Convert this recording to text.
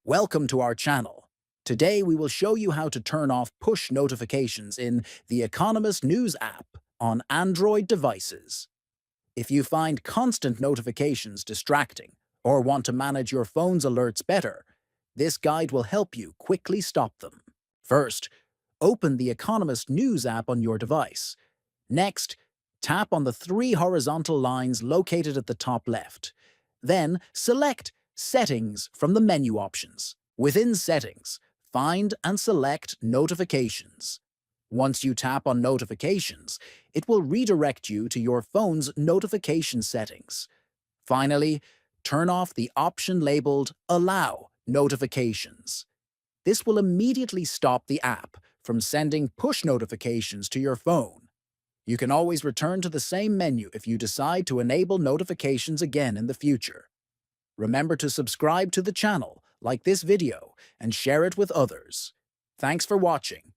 Welcome to our channel. Today we will show you how to turn off push notifications in the Economist News app on Android devices. If you find constant notifications distracting or want to manage your phone's alerts better, this guide will help you quickly stop them. First, open the Economist News app on your device. Next, tap on the three horizontal lines located at the top left. Then, select Settings from the menu options. Within Settings, find and select Notifications. Once you tap on Notifications, it will redirect you to your phone's notification settings. Finally, turn off the option labeled Allow Notifications. This will immediately stop the app from sending push notifications to your phone. You can always return to the same menu if you decide to enable notifications again in the future. Remember to subscribe to the channel, like this video, and share it with others. Thanks for watching.